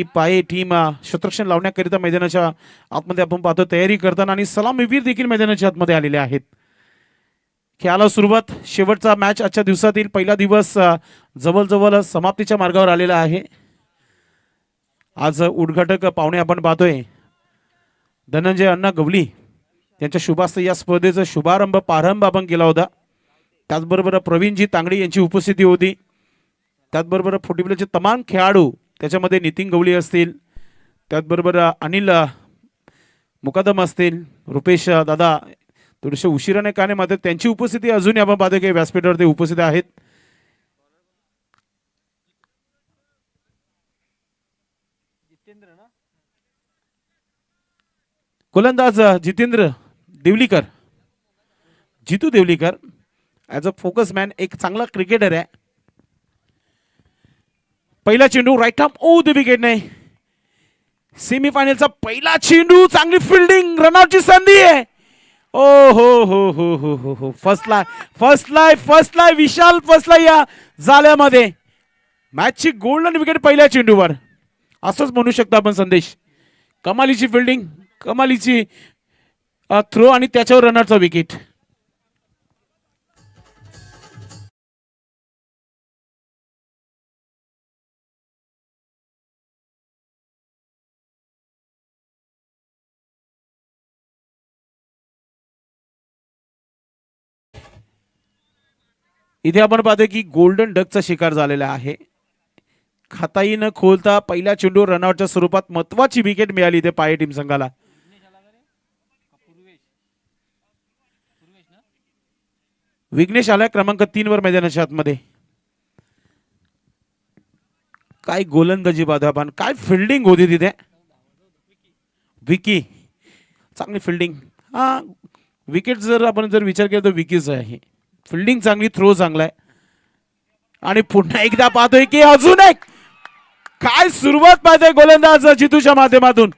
पाये टीम शतरक्षण लावण्याकरिता मैदानाच्या आतमध्ये आपण पाहतो तयारी करताना आणि सलामीवीर देखील मैदानाच्या आतमध्ये आलेले आहेत. खेळाला सुरुवात शेवटचा मॅच आजच्या दिवसातील पहिला दिवस जवळजवळ समाप्तीच्या मार्गावर आलेला आहे. आज उद्घाटक पाहुणे आपण पाहतोय धनंजय अण्णा गवली यांच्या शुभास्ते या स्पर्धेचा प्रारंभ आपण केला होता. त्याचबरोबर प्रवीणजी तांगडी यांची उपस्थिती होती. त्याचबरोबर फुटबॉलचे तमाम खेळाडू त्याच्यामध्ये नितीन गवळी असतील, त्याचबरोबर अनिल मुकादम असतील, रुपेश दादा थोडेसे उशिराने का नाही मात्र त्यांची उपस्थिती अजूनही आपण पाहतो की व्यासपीठावर ते उपस्थित आहेत. गोलंदाज Jitendra Devlikar, Jitu Devlikar as a focus man एक चांगला क्रिकेटर आहे. पहिला चेंडू right arm over the wicket नाही. सेमीफायनलचा पहिला चेंडू, चांगली फिल्डिंग, रनआउटची संधी आहे. ओ हो हो हो हो हो हो फसलाय विशाल फसलाय या जाल्यामध्ये. मॅचची गोल्डन विकेट पहिल्या चेंडूवर असंच म्हणू शकतो आपण संदेश. कमालीची फिल्डिंग, कमालीची थ्रो आणि त्याच्यावर रनआउटचा विकेट. इथे आपण पाहतो की गोल्डन डकचा शिकार झालेला आहे. खाताही न खोलता पहिल्या चेंडूवर रनआउटच्या स्वरूपात महत्वाची विकेट मिळाली इथे पाये टीम संघाला. विघ्नेश आलाय क्रमांक 3 वर मैदानाच्या आतमध्ये. काय गोलंदाजी बाधाबान, काय फिल्डिंग होती तिथे. विकी चांगली फिल्डिंग. हा विकेट जर आपण विचार केला तर विकीच आहे. फिल्डिंग चांगली, थ्रो चांगला आहे. आणि पुन्हा एकदा पाहतोय की अजून एक काय सुरुवात पाहतोय गोलंदाज जितूच्या माध्यमातून.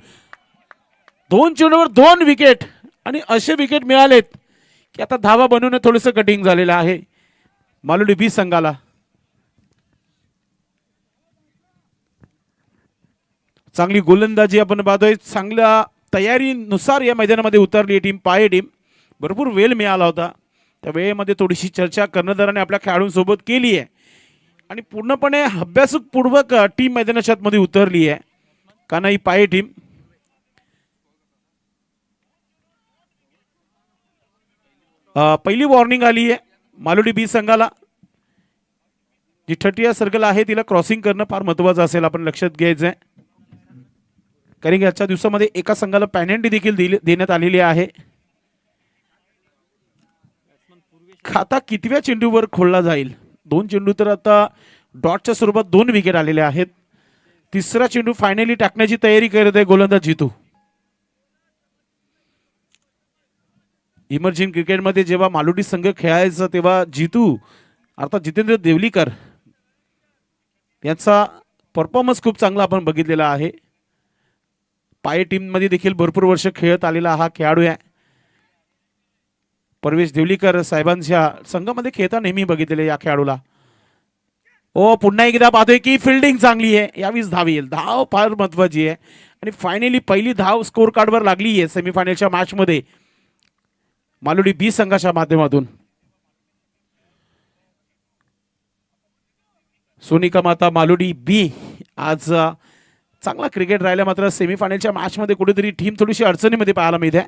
2 चेंडूवर 2 विकेट आणि असे विकेट मिळालेत की आता धावा बनवणं थोडंसं कठीण झालेलं आहे मालुडी बी संघाला. चांगली गोलंदाजी आपण पाहतोय. चांगल्या तयारीनुसार या मैदानामध्ये उतरली टीम पाये टीम. भरपूर वेळ मिळाला होता, त्या वेळेमध्ये थोडीशी चर्चा कर्णधाराने आपल्या खेळाडूंसोबत केली आहे आणि पूर्णपणे अभ्यासपूर्वक टीम मैदानाच्या आतमध्ये उतरली आहे. कारण ही पाये टीम पहिली वॉर्निंग आली आहे मालुडी बी संघाला. जी 30 सर्कल आहे तिला क्रॉसिंग करणं फार महत्वाचं असेल, आपण लक्षात घ्यायचं आहे. कारण की आजच्या दिवसामध्ये एका संघाला पेनल्टी देखील देण्यात आलेली आहे. खाता कितव्या चेंडूवर खोलला जाईल. 2 चेंडू तर आता डॉटच्या स्वरूपात 2 विकेट आलेले आहेत. तिसरा चेंडू फायनली टाकण्याची तयारी करत आहे गोलंदाज जितू. इमर्जिंग क्रिकेटमध्ये जेव्हा मालुडी संघ खेळायचा तेव्हा जितू अर्थात जितेंद्र देवलीकर यांचा परफॉर्मन्स खूप चांगला आपण बघितलेला आहे. पाये टीम मध्ये देखील भरपूर वर्ष खेळत आलेला हा खेळाडू आहे. परवेश देवलीकर साहेबांच्या संघामध्ये खेळता नेहमी बघितलेले या खेळाडूला. ओ पुन्हा एकदा पाहतोय की फिल्डिंग चांगली आहे. यावीस धाव येईल. धाव फार महत्वाची आहे आणि फायनली पहिली धाव स्कोर कार्डवर लागली आहे सेमीफायनलच्या मॅच मध्ये मालुडी बी संघाच्या माध्यमातून. सोनिका माता मालुडी बी आज चांगला क्रिकेट राहिला, मात्र सेमीफायनलच्या मॅच मध्ये कुठेतरी टीम थोडीशी अडचणीमध्ये पाहायला मिळते.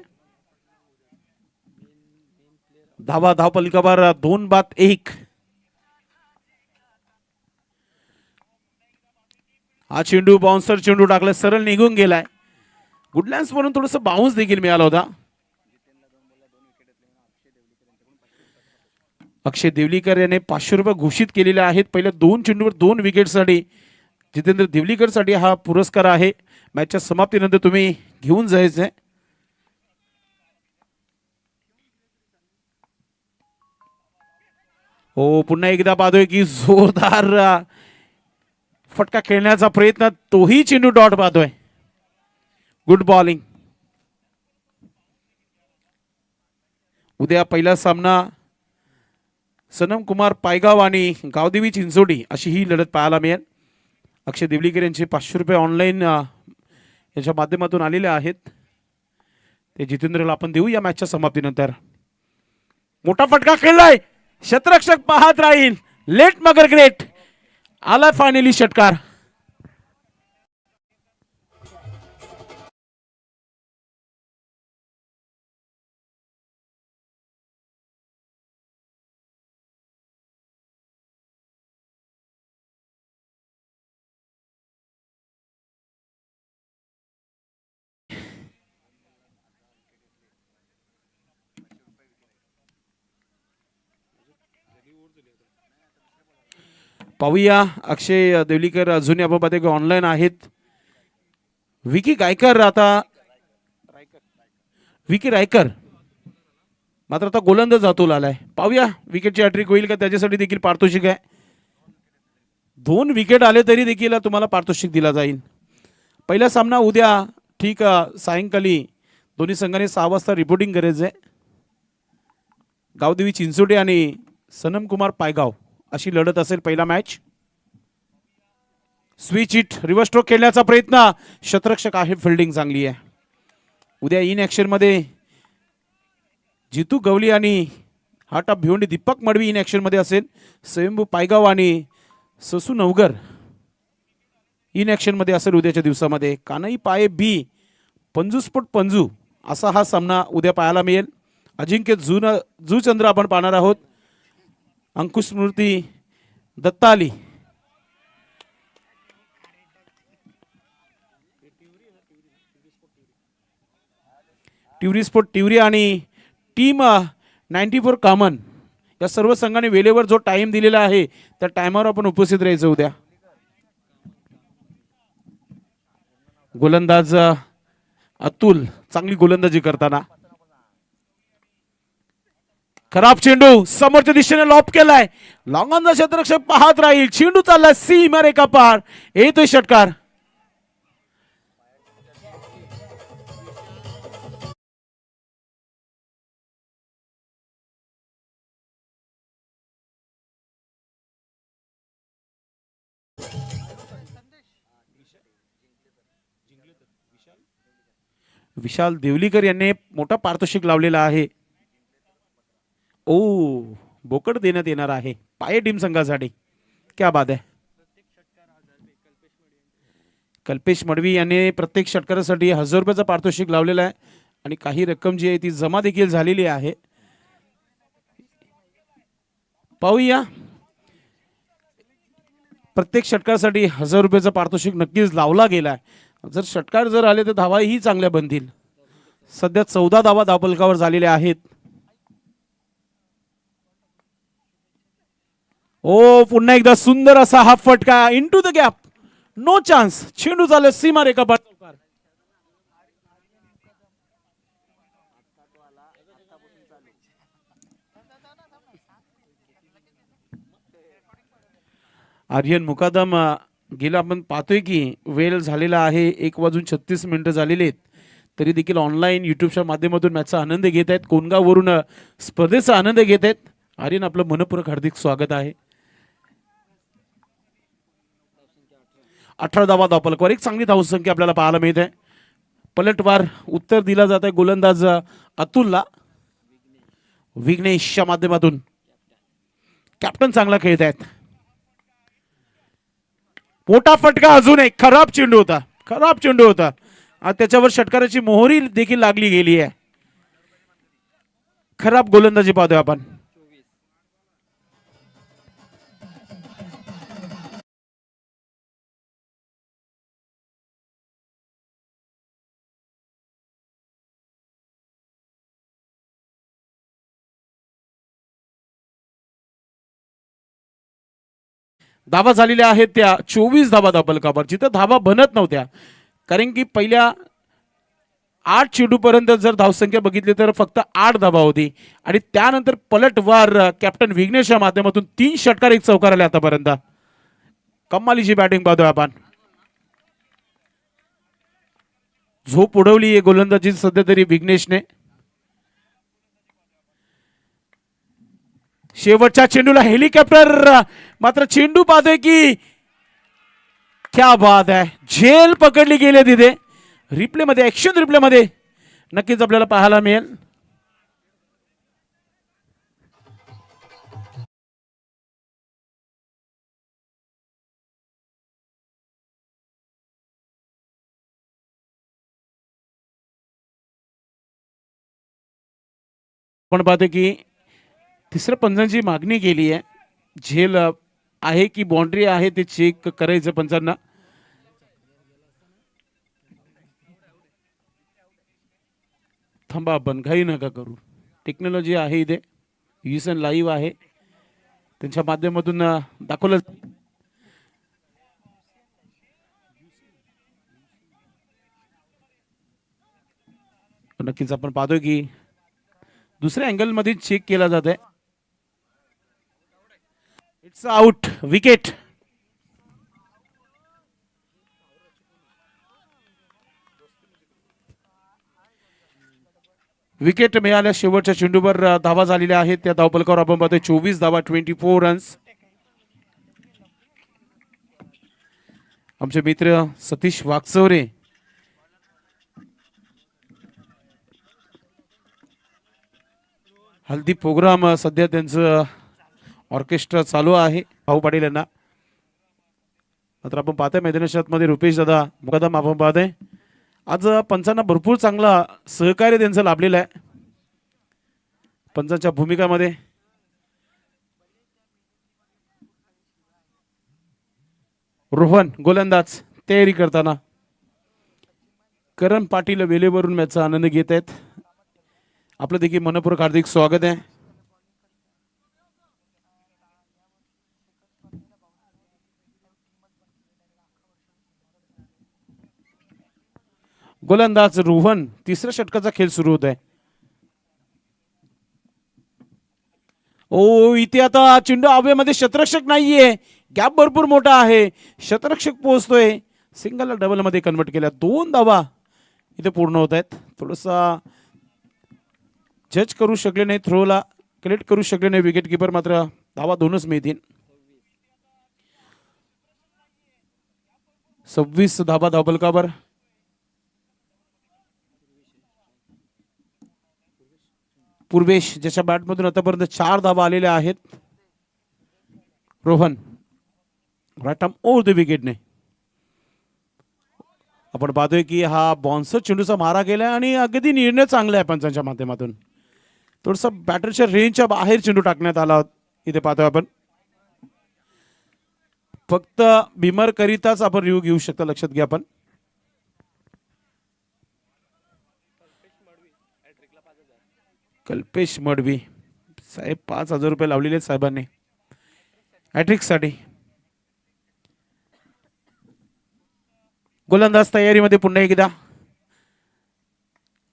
धाव पलकावर 2-1. हा चेंडू बाउन्सर चेंडू टाकला, सरळ निघून गेलाय. गुडलँड्स वरून थोडस बाउन्स देखील मिळाला होता. अक्षय देवलीकर याने 500 रुपये घोषित केलेले आहेत. पहिल्या 2 चेंडूवर 2 विकेटसाठी जितेंद्र देवलीकर साठी हा पुरस्कार आहे. मॅचच्या समाप्तीनंतर तुम्ही घेऊन जायचंय. हो पुन्हा एकदा पाहतोय की जोरदार फटका खेळण्याचा प्रयत्न, तोही चेंडू डॉट पाहतोय. Good bowling. उद्या पहिला सामना सनम कुमार पायगाव आणि गावदेवी चिंचोडी अशी ही लढत पाहायला मिळेल. अक्षय देवलीकर यांचे 500 रुपये ऑनलाईन याच्या माध्यमातून आलेले आहेत. ते जितेंद्रला आपण देऊ या मॅचच्या समाप्तीनंतर. मोठा फटका खेळलाय, क्षेत्ररक्षक पाहत राहील. लेट मगर ग्रेट, आला फायनली षटकार. पाहूया, अक्षय देवलीकर अजूनही आपण पाहतो की ऑनलाईन आहेत. विकी गायकर विकी रायकर मात्र आता गोलंदाज हातून आलाय. पाहूया विकेटची हॅट्रिक होईल का, त्याच्यासाठी देखील पारितोषिक आहे. 2 विकेट आले तरी देखील तुम्हाला पारितोषिक दिला जाईल. पहिला सामना उद्या ठीक सायंकाळी दोन्ही संघाने 6 वाजता रिपोर्टिंग करायचं आहे. गावदेवी चिंचोटे आणि सनम कुमार पायगाव अशी लढत असेल पहिला match. Switch hit, reverse stroke खेळण्याचा प्रयत्न, क्षेत्ररक्षक आहे, फिल्डिंग चांगली आहे. उद्या इन ऍक्शन मध्ये जितू गवली आणि हाटा भिवंडी दीपक मडवी इन ऍक्शन मध्ये असेल. स्वयंभू पायगाव आणि ससू नवगर इन ऍक्शन मध्ये असेल उद्याच्या दिवसामध्ये. कानई पाये बी पंजूस्फोट पंजू असा हा सामना उद्या पाहायला मिळेल. अजिंक्य जूचंद्र आपण पाहणार आहोत. अंकुश स्मृती दत्ताली ट्युरी स्पोर्ट ट्युरी आणि टीम 94 कॉमन या सर्व संघाने वेळेवर जो टाइम दिलेला आहे त्या टाइमवर आपण उपस्थित राहायचं उद्या. गोलंदाज अतुल चांगली गोलंदाजी करताना. खराब चेंडू समोरच्या दिशेने लॉप केलाय. लॉंग ऑन द क्षेत्ररक्षक पाहत राहील. चेंडू चाललाय सीमा रेखा पार, येतोय षटकार. विशाल देवलीकर यांनी मोठा पारितोषिक लावलेला आहे. ओ बोकड देण्यात येणार आहे पाये टीम संघासाठी. क्या बात आहे. कल्पेश मडवी यांनी प्रत्येक षटकारासाठी 1000 रुपयाचा पारितोषिक लावलेला आहे आणि काही रक्कम जी आहे ती जमा देखील झालेली आहे. पाहूया, प्रत्येक षटकारासाठी 1000 रुपयाचा पारितोषिक नक्कीच लावला गेला आहे. जर षटकार जर आले तर धावाही चांगल्या बनतील. सध्या 14 धावा धावफलकावर झालेल्या आहेत. ओ पुन्हा एकदा सुंदर असा हा फटका into the gap, no chance. चेंडू झाले सीमा रेखा पार. आर्यन मुकादम गेला आपण पाहतोय की वेळ झालेला आहे. 1:36 झालेले आहेत तरी देखील ऑनलाईन युट्यूबच्या माध्यमातून मॅचचा आनंद घेत आहेत. कोणगाववरून स्पर्धेचा आनंद घेत आहेत. आर्यन आपलं मनपूर्वक हार्दिक स्वागत आहे. 18 धावा धावफलकावर एक चांगली धावसंख्या आपल्याला पाहायला मिळते. पलटवार उत्तर दिला जात आहे गोलंदाज अतुलला. विघ्नेशच्या माध्यमातून कॅप्टन चांगला खेळत आहेत. मोठा फटका, अजून एक खराब चेंडू होता, खराब चेंडू होता. त्याच्यावर षटकाराची मोहरी देखील लागली गेली आहे. खराब गोलंदाजी पाहतोय आपण. धावा झालेल्या आहेत त्या 24 धावा धावफलकावर, जिथं धावा बनत नव्हत्या. कारण की पहिल्या 8 चेंडूपर्यंत जर धावसंख्या बघितली तर फक्त 8 धावा होती आणि त्यानंतर पलटवार कॅप्टन विघ्नेशच्या माध्यमातून 3 षटकार 1 चौकार आले आतापर्यंत. कमालीची बॅटिंग पाहतोय आपण. झोप उडवली आहे गोलंदाजी सध्या तरी विघ्नेशने. शेवटच्या चेंडूला हेलिकॉप्टर, मात्र चेंडू पाहतोय की क्या बात आहे, झेल पकडली गेली तिथे. रिप्ले मध्ये, ऍक्शन रिप्ले मध्ये नक्कीच आपल्याला पाहायला मिळेल. आपण पाहतो की तिसऱ्या पंचांची मागणी केली आहे. झेल आहे की बाउंड्री आहे ते चेक करायचं पंचांना. थांबा, आपण घाई नका करू. टेक्नॉलॉजी आहे इथे, युएसएन लाईव्ह आहे, त्यांच्या माध्यमातून दाखवलं. नक्कीच आपण पाहतोय की दुसऱ्या अँगल मध्ये चेक केला जात आहे. It's out, wicket. विकेट मिळाल्या. शेवटच्या चेंडूवर धावा झालेल्या आहेत. त्या धावपलकावर आपण पाहतोय 24 धावा, 24 रन्स. आमचे मित्र सतीश वागचौरे हल्दी प्रोग्राम सध्या त्यांचं ऑर्केस्ट्रा चालू आहे भाऊ पाटील यांना. मात्र आपण पाहतोय मैदानाच्या आतमध्ये रुपेश दादा मुकादम आपण पाहतोय. आज पंचांना भरपूर चांगला सहकार्य त्यांचं लाभलेलं आहे पंचांच्या भूमिकामध्ये. रोहन गोलंदाज तयारी करताना. करण पाटील वेलेवरून मॅचचा आनंद घेत आहेत. आपलं देखील मनपूर्वक हार्दिक स्वागत आहे. गोलंदाज रोहन, तिसऱ्या षटकाचा खेळ सुरू होत आहे. ओ, इथे आता चेंडू हवेमध्ये, शतरक्षक नाहीये, गॅप भरपूर मोठा आहे. शतरक्षक पोहोचतोय, सिंगल डबल मध्ये कन्वर्ट केल्या. 2 धावा इथे पूर्ण होत आहेत. थोडसा जज करू शकले नाही, थ्रोला कलेक्ट करू शकले नाही विकेट किपर, मात्र धावा 2च मिळतील. 26 धावा धावपलकावर. पूर्वेश ज्याच्या बॅटमधून आतापर्यंत 4 धावा आलेल्या आहेत. Rohan right arm over the विकेटने. आपण पाहतोय की हा बाउन्सर चेंडूचा मारा केलाय आणि अगदी निर्णय चांगला आहे पंचांच्या माध्यमातून. थोडसा बॅटरच्या रेंजच्या बाहेर चेंडू टाकण्यात आला इथे पाहतोय आपण. फक्त बिमर करिताच आपण रिव्ह्यू घेऊ शकता, लक्षात घ्या आपण. कल्पेश मडवी साहेब 5,000 रुपये लावलेले आहेत साहेबांनी हॅट्रिक साठी. गोलंदाज तयारीमध्ये पुन्हा एकदा.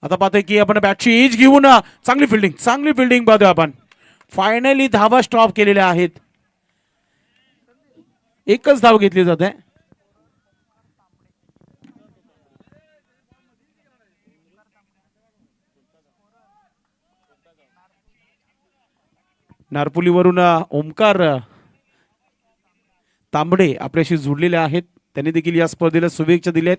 आता पाहतोय की आपण बॅटची एज घेऊन चांगली फिल्डिंग पाहतोय आपण. फायनली धावा स्टॉप केलेल्या आहेत. एकच धाव घेतली जाते. नारपुलीवरून ओमकार तांबडे आपल्याशी जोडलेले आहेत. त्यांनी देखील या स्पर्धेला शुभेच्छा दिल्यात.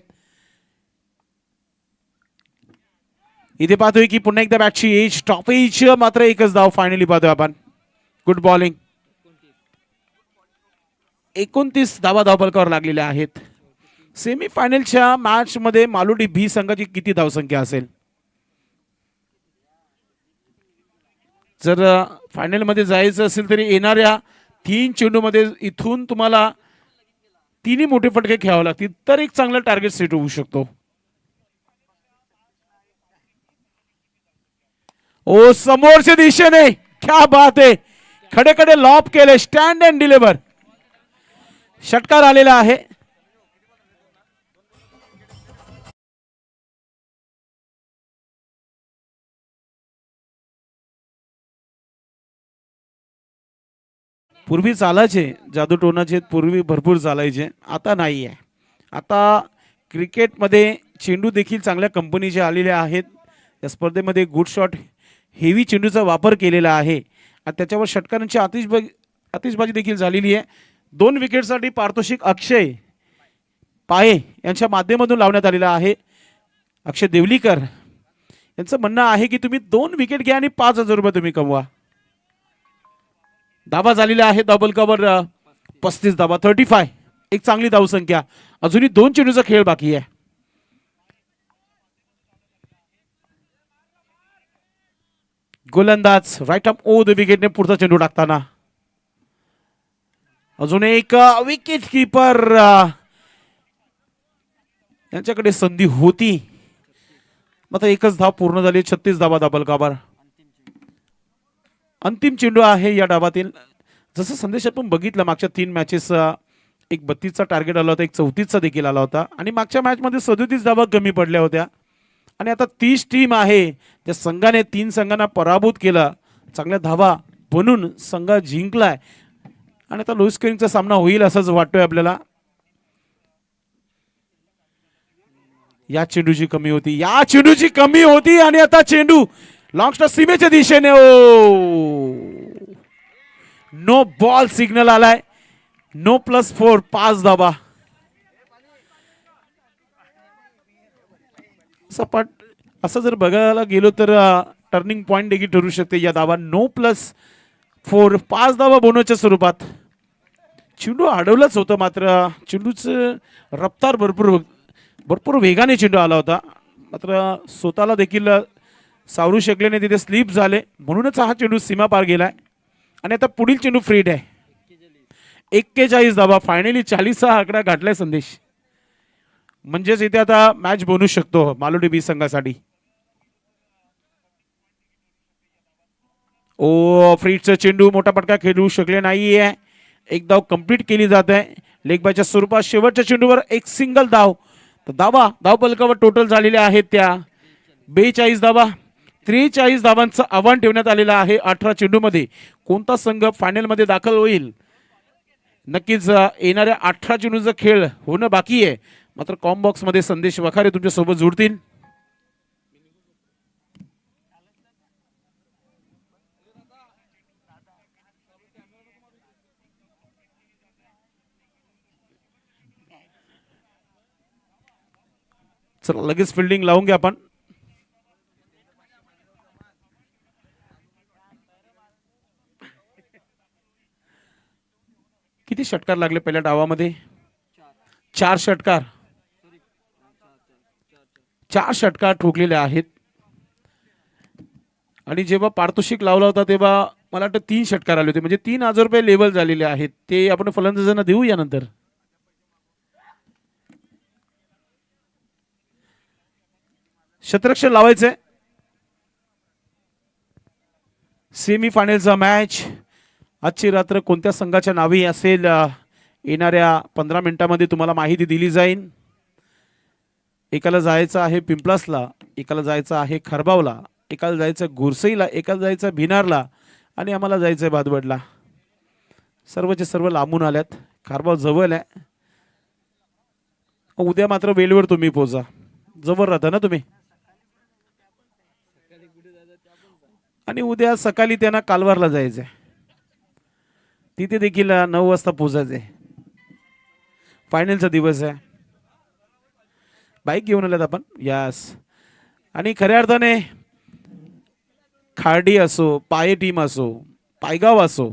इथे पाहतोय की पुन्हा एकदा बॅटची एज स्टॉपेज, मात्र एकच धाव फायनली पाहतोय आपण. Good bowling. 29 धावा धावपलकावर लागलेल्या आहेत. सेमी फायनलच्या मॅच मध्ये मालुडी बी संघाची किती धावसंख्या असेल? जर फायनल मध्ये जायचं असेल तरी येणाऱ्या 3 चेंडू मध्ये इथून तुम्हाला 3 मोठे फटके खेळावे लागतील, तर एक चांगला टार्गेट सेट होऊ शकतो. ओ, समोरच्या दिशेने क्या बात आहे, खडे खडे लॉप केले, स्टँड अँड डिलिव्हर. षटकार आलेला आहे. पूर्वी चालायचे जादूटोणाचे, पूर्वी भरपूर चालायचे, आता नाही आहे. आता क्रिकेटमध्ये चेंडू देखील चांगल्या कंपनीचे आलेले आहेत. या स्पर्धेमध्ये गुड शॉट हेवी चेंडूचा वापर केलेला आहे आणि त्याच्यावर षटकारांची आतिषबाजी देखील झालेली आहे. 2 विकेटसाठी पारितोषिक अक्षय पाये यांच्या माध्यमातून लावण्यात आलेला आहे. अक्षय देवलीकर यांचं म्हणणं आहे की तुम्ही 2 विकेट घ्या आणि 5,000 रुपये तुम्ही कमवा. धावा झालेला आहे डबल कव्हर 35 धावा 35. एक चांगली धावसंख्या. अजूनही 2 चेंडूचा खेळ बाकी आहे. गोलंदाज राईट आर्म ओ द विकेटने पुढचा चेंडू टाकताना अजून एक विकेट कीपर यांच्याकडे संधी होती. मात्र एकच धाव पूर्ण झाली. 36 धावा डबल कव्हर. अंतिम चेंडू आहे या डावातील. जसं संदेश आपण बघितलं मागच्या 3 मॅचेस एक 32चा टार्गेट आला होता, एक 34चा देखील आला होता आणि मागच्या मॅच मध्ये 37 धावा कमी पडल्या होत्या. आणि आता 30 टीम आहे त्या संघाने 3 संघांना पराभूत केला. चांगल्या धावा बनून संघ जिंकलाय आणि आता लो स्कोरिंगचा सामना होईल असंच वाटतोय आपल्याला. या चेंडूची कमी होती, या चेंडूची कमी होती आणि आता चेंडू लॉंग स्टॉप सीमेच्या दिशेने. ओ नो बॉल सिग्नल आलाय. नो +4 5 धावा. सपाट असं जर बघायला गेलो तर टर्निंग पॉइंट देखील ठरू शकते या धावा. नो +4 5 धावा बोनसच्या स्वरूपात. चेंडू अडवलाच होतं मात्र चेंडूचं रफ्तार भरपूर वेगाने चेंडू आला होता. मात्र स्वतःला देखील सावरू शकले नाही, तिथे स्लिप झाले म्हणूनच हा चेंडू सीमा पार गेलाय. आणि आता पुढील चेंडू फ्रीड आहे. 41 धावा. फायनली 40 हा आकडा गाठलाय संदेश. म्हणजेच इथे आता मॅच बनू शकतो मालोडी बी संघासाठी. ओ फ्रीडचा चेंडू मोठा पटका खेळू शकले नाहीये. एक धाव कंप्लीट केली जात आहे लेग बायच्या स्वरूपात. शेवटच्या चेंडूवर एक सिंगल धाव. तर धाव बलकावर टोटल झालेल्या आहेत त्या 42 धावा. 43 धावांचं आव्हान ठेवण्यात आलेलं आहे 18 चेंडूमध्ये. कोणता संघ फायनल मध्ये दाखल होईल नक्कीच येणाऱ्या 18 चेंडूचा खेळ होणं बाकी आहे. मात्र कॉम बॉक्स मध्ये संदेश वखारे तुमच्या सोबत जुळतील. चला लगेच फिल्डिंग लावून घ्या आपण. किती षटकार लागले पहिल्या डावामध्ये? 4 षटकार. 4 षटकार ठोकलेले आहेत. आणि जेव्हा पारितोषिक लावला होता तेव्हा मला वाटतं 3 षटकार आले होते. म्हणजे 3,000 रुपये लेवल झालेले आहेत. ते आपण फलंदाजांना देऊ यानंतर. शतरक्षण लावायचंय. सेमी फायनलचा मॅच आजची रात्र कोणत्या संघाच्या नावी असेल येणाऱ्या 15 मिनिटांमध्ये तुम्हाला माहिती दिली जाईल. एकाला जायचं आहे पिंपलासला, एकाला जायचं आहे खरबावला, एकाला जायचं गुरसईला, एकाला जायचं भिनारला आणि आम्हाला जायचं आहे भादवडला. सर्वचे सर्व लांबून आल्यात. खारबाव जवळ आहे. उद्या मात्र वेळेवर तुम्ही पोहोचा. जवळ राहता ना तुम्ही. आणि उद्या सकाळी त्यांना कालवारला जायचंय. तिथे देखील 9 वाजता पोहोचायचंय. फायनलचा दिवस आहे. बाईक घेऊन आल्यात आपण. यास. आणि खऱ्या अर्थाने खार्डी असो, पाये टीम असो, पायगाव असो,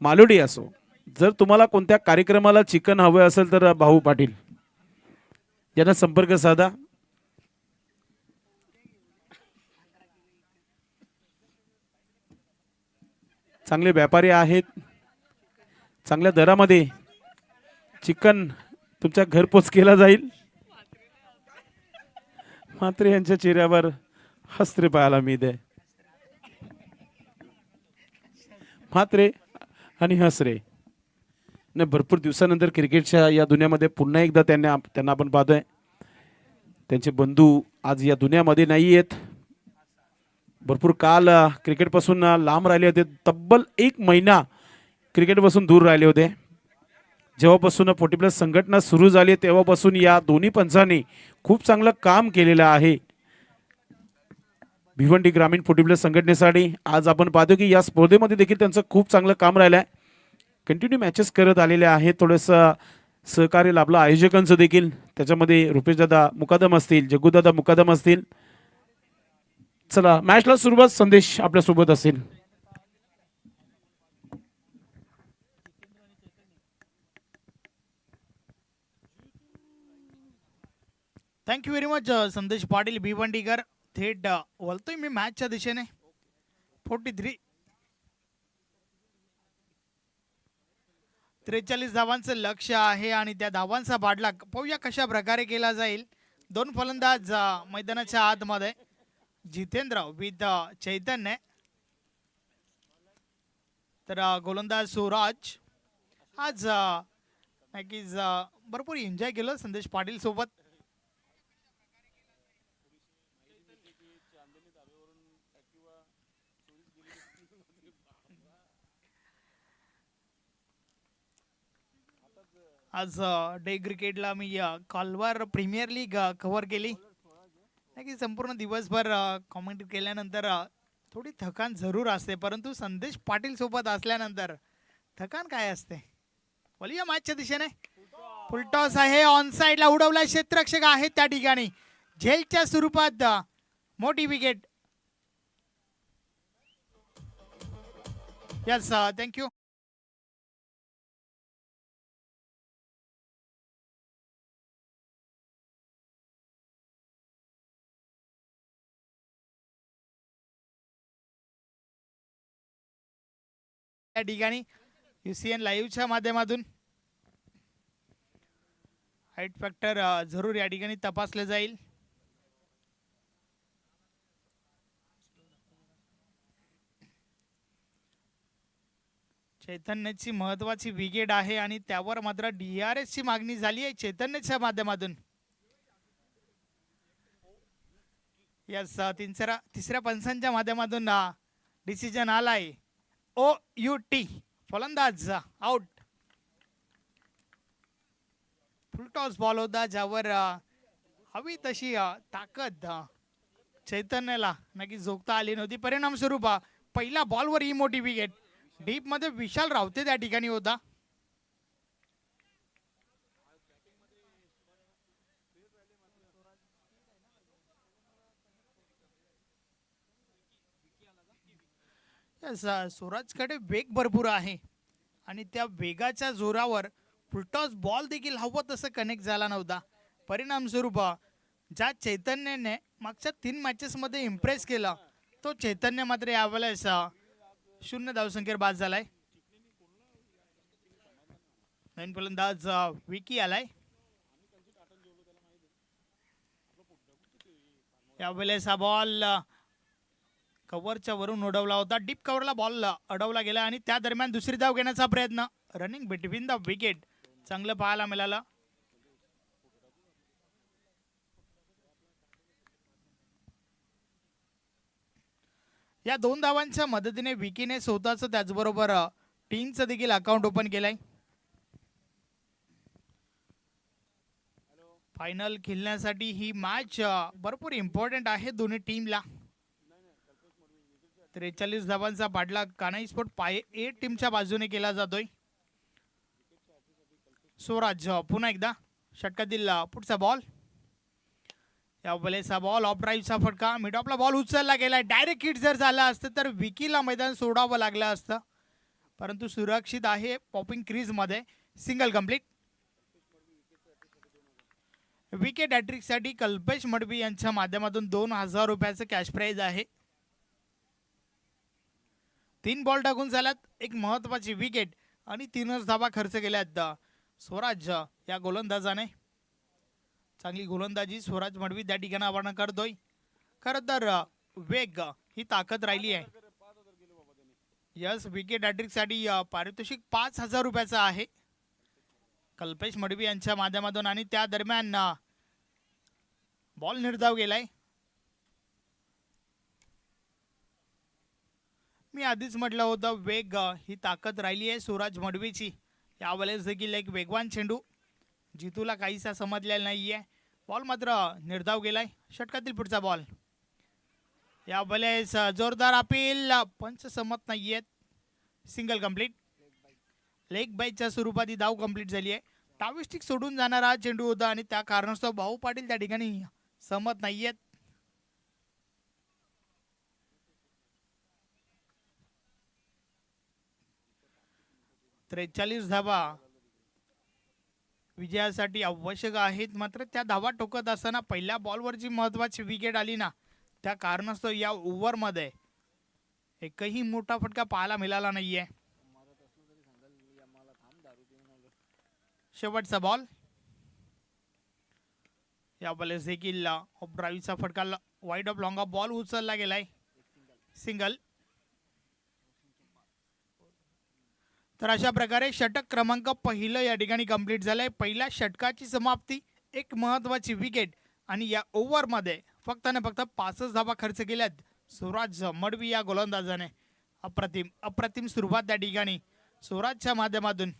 मालोडी असो, जर तुम्हाला कोणत्या कार्यक्रमाला चिकन हवं असेल तर भाऊ पाटील यांना संपर्क साधा. चांगले व्यापारी आहेत. चांगल्या दरामध्ये चिकन तुमच्या घरपोच केला जाईल. मात्र यांच्या चेहऱ्यावर हसरे पाहायला मिळते. मात्रे आणि हसरे. भरपूर दिवसानंतर क्रिकेटच्या या दुनियामध्ये पुन्हा एकदा त्यांना आपण पाहतोय. त्यांचे बंधू आज या दुनियामध्ये नाही आहेत. भरपूर काल क्रिकेटपासून लांब राहिले होते. तब्बल 1 महिना क्रिकेटपासून दूर राहिले होते. जेव्हापासून 40+ संघटना सुरू झाली तेव्हापासून या दोन्ही पंचांनी खूप चांगलं काम केलेलं आहे भिवंडी ग्रामीण 40+ संघटनेसाठी. आज आपण पाहतो की या स्पर्धेमध्ये देखील त्यांचं खूप चांगलं काम राहिलं आहे. कंटिन्यू मॅचेस करत आलेले आहेत. थोडंसं सहकार्य लाभलं आयोजकांचं देखील. त्याच्यामध्ये रुपेशदादा मुकादम असतील, जग्गूदादा मुकादम असतील. चला मॅचला सुरुवात. संदेश आपल्या सोबत असेल. थँक्यू व्हेरी मच संदेश पाटील भिवंडीकर. थेट वळतोय मी मॅचच्या दिशेने. 43 धावांचं लक्ष आहे आणि त्या धावांचा बाडला पाहूया कशा प्रकारे केला जाईल. दोन फलंदाज मैदानाच्या आतमध्ये. जितेंद्र विथ चैतन्य, तर गोलंदाज सूरज. आज नक्कीच भरपूर एन्जॉय केलं संदेश पाटील सोबत. आज डे क्रिकेटला मी कॉलवर प्रीमियर लीग कव्हर केली. नक्की संपूर्ण दिवसभर कॉमेंट्री केल्यानंतर थोडी थकान जरूर असते, परंतु संदेश पाटील सोबत असल्यानंतर थकान काय असते. बोलूया मॅचच्या दिशेने. फुलटॉस आहे, ऑन साइडला उडवला, क्षेत्ररक्षक आहे त्या ठिकाणी. झेलच्या स्वरूपात मोठी विकेट. Yes thank you. त्या ठिकाणी UCN लाईव्हच्या माध्यमातून हाईट फॅक्टर जरूर या ठिकाणी तपासले जाईल. चैतन्याची महत्वाची विकेट आहे आणि त्यावर मात्र DRS ची मागणी झाली आहे चैतन्याच्या माध्यमातून. यस तिसऱ्या पंचांच्या माध्यमातून डिसिजन आलाय. OUT फलंदाज आउट. फुलटॉस बॉल होता ज्यावर हवी तशी ताकद चैतन्याला नक्की जोखता आली नव्हती. परिणाम स्वरूप पहिल्या बॉलवर ही मोठी विकेट. डीप मध्ये विशाल रावते त्या ठिकाणी होता. सूरजकडे वेग भरपूर आहे आणि त्या वेगाच्या जोरावर फुलटॉस बॉल देखील हवं तसं कनेक्ट झाला नव्हता. परिणाम स्वरूप ज्या चैतन्याने मागच्या 3 मॅचेस मध्ये इम्प्रेस केला तो चैतन्य मात्र यावेळेस 0 धावसंख्येवर बाद झालाय. नवीन फलंदाज विकी आलाय. यावेळेस हा बॉल कव्हरच्या वरून उडवला होता. डीप कव्हरला बॉल अडवला गेला आणि त्या दरम्यान दुसरी धाव घेण्याचा प्रयत्न. रनिंग बिटवीन द विकेट चांगलं पाहायला मिळालं. या 2 धावांच्या मदतीने विकीने स्वतःचं त्याचबरोबर टीमचं देखील अकाउंट ओपन केलंय. फायनल खेळण्यासाठी ही मॅच भरपूर इम्पॉर्टंट आहे दोन्ही टीमला. 43 धावांचा पाठला कानाई स्पोर्ट पाय ए टीमच्या बाजूने केला जातोय. स्वराज पुन्हा एकदा षटकातील पुढचा बॉल. यावेळेस हा बॉल ऑफ ड्राईव्हचा फटका. मिड ऑफला बॉल उचलला गेला. डायरेक्ट हिट जर झाला असतं तर विकीला मैदान सोडावं लागलं असतं, परंतु सुरक्षित आहे पॉपिंग क्रीज मध्ये. Single complete. विकेट हॅट्रिक साठी कल्पेश मडवी यांच्या माध्यमातून 2000 रुपयाचं कॅश प्राइज आहे. 3 बॉल टाकून झाल्यात, एक महत्वाची विकेट आणि 3च धावा खर्च केल्यात स्वराज या गोलंदाजाने. चांगली गोलंदाजी स्वराज मडवी त्या ठिकाणी आवाहन करतोय. खरं तर वेग ही ताकद राहिली आहे. यस विकेट हॅट्रिक साठी पारितोषिक 5000 रुपयाचं आहे कल्पेश मडवी यांच्या माध्यमातून. आणि त्या दरम्यान बॉल निर्धाव गेलाय. मी आधीच म्हटलं होतं वेग ही ताकद राहिली आहे सूरज मडवीची. यावेळेस देखील एक वेगवान चेंडू. जितूला काहीसा समजलेला नाहीये. बॉल मात्र निर्धाव गेलाय. षटकातील पुढचा बॉल. यावेळेस जोरदार अपील. पंच समत नाहीयेत. Single complete. लेग बाईच्या स्वरूपात ही धाव कंप्लीट झाली आहे. डावी स्टिक सोडून जाणारा चेंडू होता आणि त्या कारणास्तव भाऊ पाटील त्या ठिकाणी सहमत नाहीयेत. 43 धावा विजयासाठी आवश्यक आहेत. मात्र त्या धावा टोकत असताना पहिल्या बॉलवर जी महत्वाची विकेट आली ना, त्या कारणास्तव या ओव्हरमध्ये एकही मोठा फटका पाहायला मिळाला नाहीये. शेवटचा बॉल. या बॉलेस देखील ऑफ ड्राईव्हचा फटका wide of long of ball उचलला गेलाय. सिंगल. तर अशा प्रकारे षटक क्रमांक पहिलं या ठिकाणी कंप्लीट झालंय. पहिल्या षटकाची समाप्ती, एक महत्वाची विकेट आणि या ओव्हरमध्ये फक्त ना फक्त 5 धावा खर्च केल्यात स्वराज मडवी या गोलंदाजाने. अप्रतिम सुरुवात त्या ठिकाणी स्वराजच्या माध्यमातून.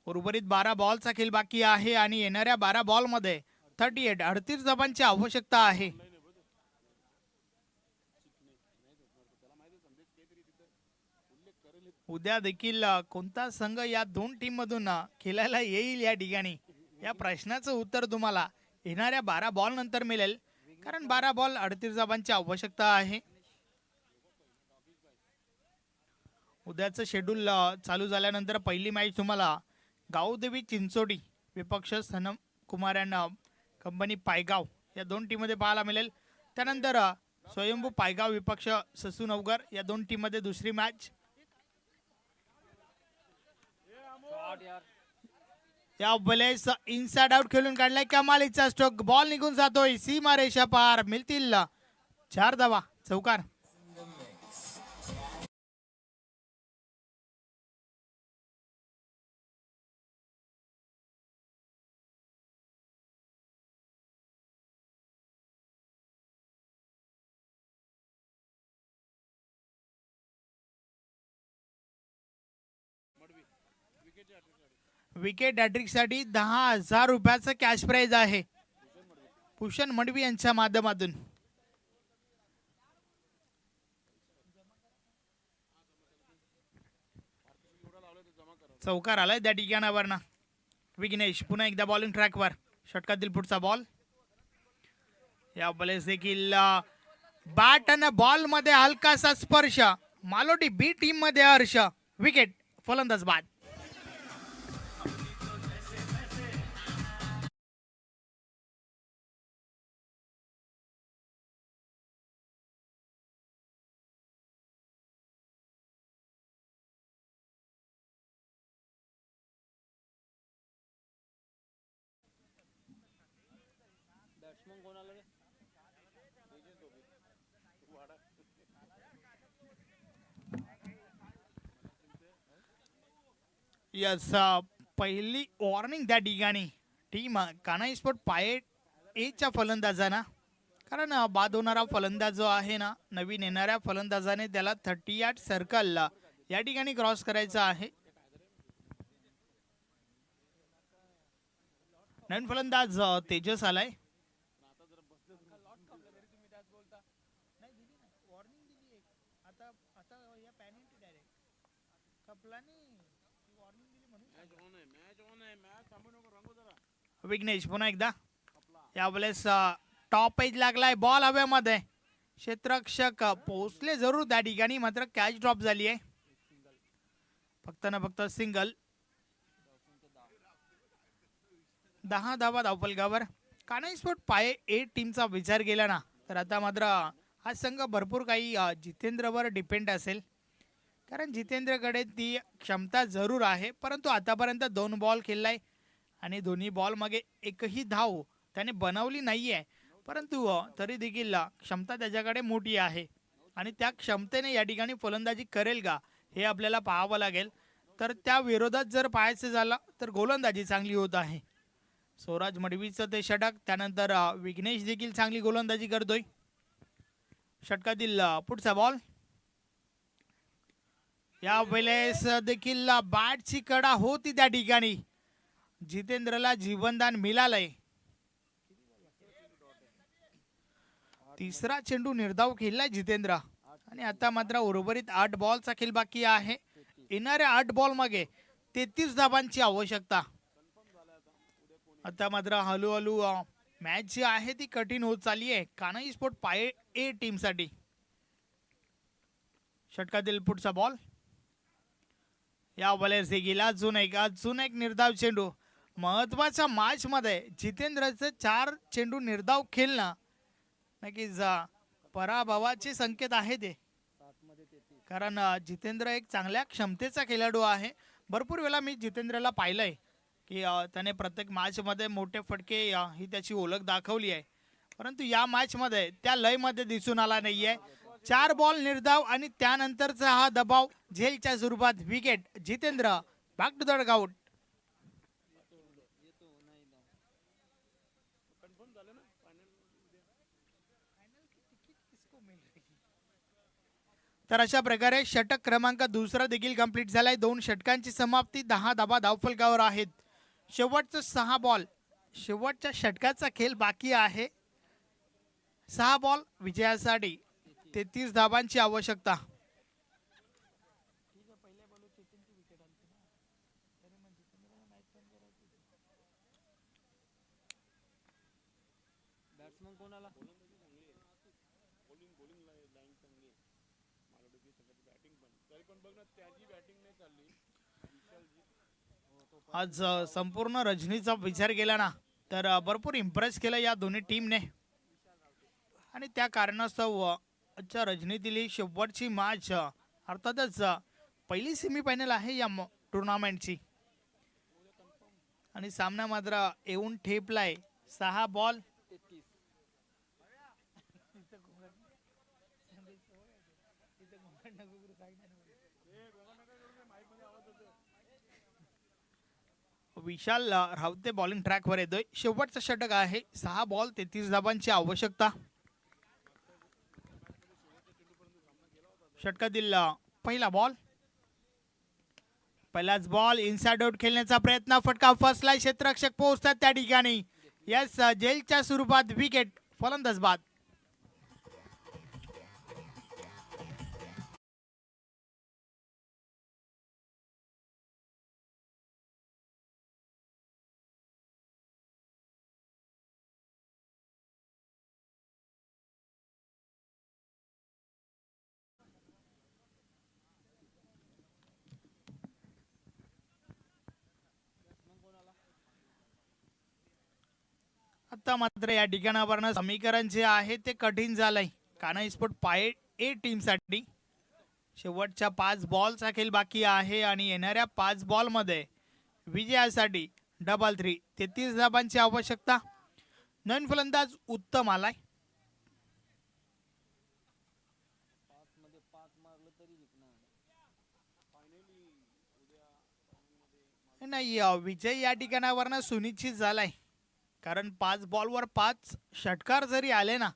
उर्वरित 12 बॉलचा खेळ बाकी आहे आणि येणाऱ्या 12 बॉलमध्ये 38 धावांची आवश्यकता आहे. उद्या देखील कोणता संघ या दोन टीम मधून खेळायला येईल या ठिकाणी, या प्रश्नाचं उत्तर तुम्हाला येणाऱ्या 12 बॉल नंतर मिळेल. कारण 12 बॉल 38 धावांची आवश्यकता आहे. उद्याचं शेड्यूल चालू झाल्यानंतर पहिली मॅच तुम्हाला गावदेवी चिंचोडी विपक्ष सनम कुमार यांना कंपनी पायगाव या दोन टीम मध्ये पाहायला मिळेल. त्यानंतर स्वयंभू पायगाव विपक्ष ससू नवगर या दोन टीम मध्ये दुसरी मॅच. या बॉलेस इनसाइड आउट खेळून काढलाय. कमालीचा स्ट्रोक. बॉल निघून जातोय सीमा रेषा पार. मिळतील 4 धावा. चौकार. विकेट हॅट्रिक साठी 10,000 रुपयाचं कॅश प्राइज आहे भूषण मडवी यांच्या माध्यमातून. चौकार आलाय त्या ठिकाणावर. विघ्नेश पुन्हा एकदा बॉलिंग ट्रॅकवर. षटकातील पुढचा बॉल. या बॉलेस देखील बॅट आणि बॉल मध्ये हलकासा स्पर्श. मालोटी बी टीम मध्ये हर्ष. विकेट. फलंदाज बाद. यस पहिली वॉर्निंग त्या ठिकाणी टीम कानाई स्पोर्ट पायट एच्या फलंदाजांना. कारण बाद होणारा फलंदाज जो आहे ना, नवीन येणाऱ्या फलंदाजाने त्याला 38 सर्कल या ठिकाणी क्रॉस करायचा आहे. नवीन फलंदाज तेजस आलाय. विघ्नेश पुन्हा एकदा. यावेळेस टॉप एज लागलाय. बॉल हवेमध्ये. क्षेत्ररक्षक पोहोचले जरूर त्या ठिकाणी, मात्र कॅच ड्रॉप झाली आहे. फक्त ना फक्त सिंगल. 10 धावा धावफलकावर. कानाई स्पोर्ट पाय ए टीमचा विचार केला ना, तर आता मात्र हा संघ भरपूर काही जितेंद्रवर डिपेंड असेल. कारण जितेंद्रकडे ती क्षमता जरूर आहे, परंतु आतापर्यंत 2 बॉल खेळलाय आणि दोन्ही बॉल मागे एकही धाव त्याने बनवली नाहीये. परंतु तरी देखील क्षमता त्याच्याकडे मोठी आहे आणि त्या क्षमतेने या ठिकाणी फलंदाजी करेल का हे आपल्याला पाहावं लागेल. तर त्या विरोधात जर पाहायचं झालं तर गोलंदाजी चांगली होत आहे. स्वराज मडवीचं ते षटक. त्यानंतर विघ्नेश देखील चांगली गोलंदाजी करतोय. षटकातील पुढचा बॉल. या वेळेस देखील बॅटची कडा होती त्या ठिकाणी. जितेंद्रला जीवनदान मिळालंय. तिसरा चेंडू निर्धाव खेळलाय जितेंद्र आणि आता मात्र उर्वरित 8 बॉलचा खेळ बाकी आहे. येणाऱ्या 8 बॉल मागे 33 धाबांची आवश्यकता. आता मात्र हळूहळू मॅच जी आहे ती कठीण होत चालली आहे कान्हा स्पोर्ट पाय ए टीम साठी. षटकातील पुढचा बॉल या बॉलर्स देखील अजून एक निर्धाव चेंडू. महत्वाच्या मॅच मध्ये जितेंद्रचं 4 चेंडू निर्धाव खेळणं नक्कीच पराभवाचे संकेत आहे ते. कारण जितेंद्र एक चांगल्या क्षमतेचा खेळाडू आहे. भरपूर वेळा मी जितेंद्रला पाहिलंय की त्याने प्रत्येक मॅच मध्ये मोठे फटके ही त्याची ओळख दाखवली आहे. परंतु या मॅच मध्ये त्या लय मध्ये दिसून आला नाहीये. 4 बॉल निर्धाव आणि त्यानंतरचा हा दबाव झेलच्या स्वरूपात wicket. Jitendra back to the dugout. तर अशा प्रकारे षटक क्रमांक दुसरा देखील कंप्लीट झालाय. 2 षटकांची समाप्ती. 10 धाबा धावफलकावर आहेत. शेवटचं 6 बॉल शेवटच्या षटकाचा खेळ बाकी आहे. 6 बॉल विजयासाठी 33 धाबांची आवश्यकता. आज संपूर्ण रजनीचा विचार केला ना तर भरपूर इम्प्रेस केलं या दोन्ही टीमने आणि त्या कारणास्तव आजच्या रजनीतील ही शेवटची मॅच अर्थातच पहिली सेमीफायनल आहे या टुर्नामेंटची आणि सामना मात्र येऊन ठेपलाय. 6 बॉल विशाल रावते बॉलिंग ट्रॅकवर येतोय. शेवटचा षटक आहे. 6 बॉल 33 धाबांची आवश्यकता. षटकातील पहिला बॉल पहिलाच बॉल इनसाइड आउट खेळण्याचा प्रयत्न. फटका फसलाय. क्षेत्ररक्षक पोहोचतात त्या ठिकाणी. यस जेलच्या स्वरूपात विकेट. फलंदाज बाद. आता मात्र या ठिकाणावरनं समीकरण जे आहे ते कठीण झालंय कान्हा स्पोर्ट पाय ए टीम साठी. शेवटच्या 5 बॉलचा खेळ बाकी आहे आणि येणाऱ्या 5 बॉल मध्ये विजयासाठी डबल 3 33 धाबांची आवश्यकता. नवीन फलंदाज उत्तम आलाय. नाही विजय या ठिकाणावरनं सुनिश्चित झालाय कारण 5 बॉलवर 5 षटकार जरी आले ना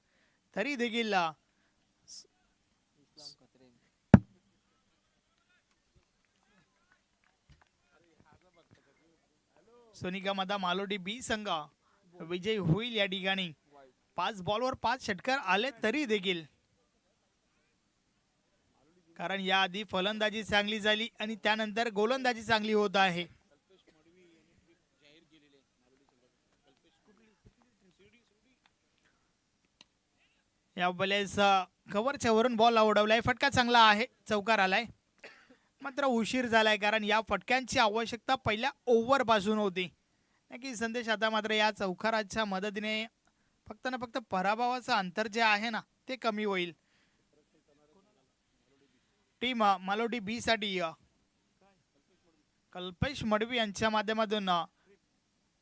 तरी देखील सोनिका मदा मालोडी बी संघ विजय होईल या ठिकाणी. 5 बॉलवर 5 षटकार आले तरी देखील कारण याआधी फलंदाजी चांगली झाली आणि त्यानंतर गोलंदाजी चांगली होत आहे. या बॉलेस कव्हरच्या वरून बॉल उडवलाय. फटका चांगला आहे. चौकार आलाय. मात्र उशीर झालाय कारण या फटक्यांची आवश्यकता पहिल्या ओव्हर पासून होती. नक्की संदेश आता मात्र या चौकाराच्या मदतीने फक्त ना फक्त पराभवाचं अंतर जे आहे ना ते कमी होईल. टीम मालोडी बी साठी कल्पेश मडवी यांच्या माध्यमातून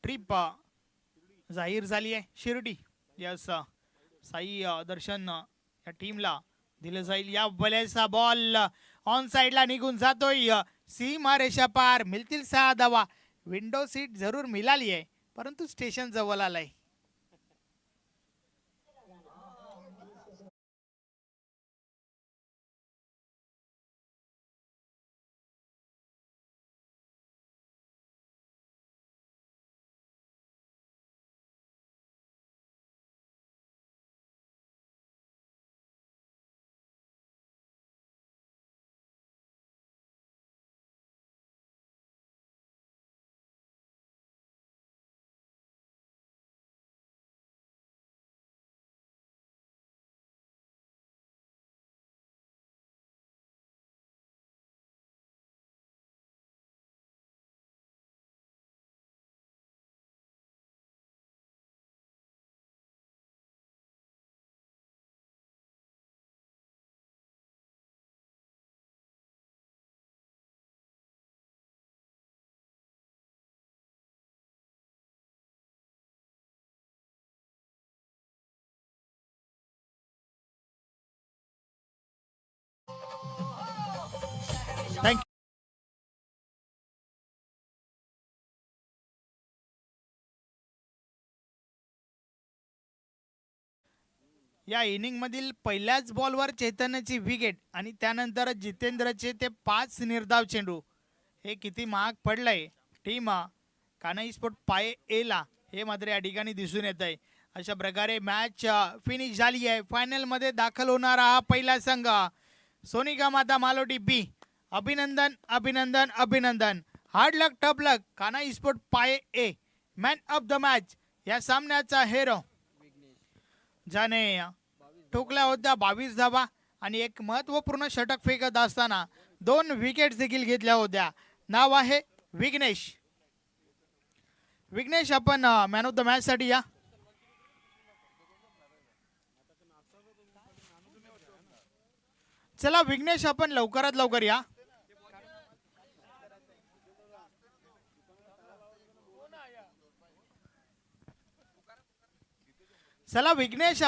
ट्रिप जाहीर झाली आहे. शिर्डी यस साई दर्शन या टीमला दिलं जाईल. या बॉलचा बॉल ऑन साइडला निघून जातोय. सीमा रेषा पार. मिळतील 6 धावा. विंडो सीट जरूर मिळाली आहे परंतु स्टेशन जवळ आलाय. या इनिंग मधील पहिल्याच बॉलवर चैतन्यची विकेट आणि त्यानंतर जितेंद्रचे ते 5 निर्धाव चेंडू. हे किती महाग पडलंय टीम कान्हाई स्पोर्ट पाय एला हे मात्र या ठिकाणी दिसून येत आहे. अशा प्रकारे मॅच फिनिश झाली आहे. फायनल मध्ये दाखल होणारा हा पहिला संघ सोनिका माता मालोटी बी. अभिनंदन अभिनंदन अभिनंदन. हार्ड लक टफ लक. कान्हाई स्पोर्ट पाय ए मॅन ऑफ द मॅच या सामन्याचा हेरो ज्याने ठोकल्या होत्या 22 धावा आणि एक महत्वपूर्ण षटक फेकत असताना 2 विकेट्स देखील घेतल्या होत्या. नाव आहे विघ्नेश. विघ्नेश आपण मॅन ऑफ द मॅच साठी या. चला विघ्नेश आपण लवकरात लवकर या. चला विघ्नेश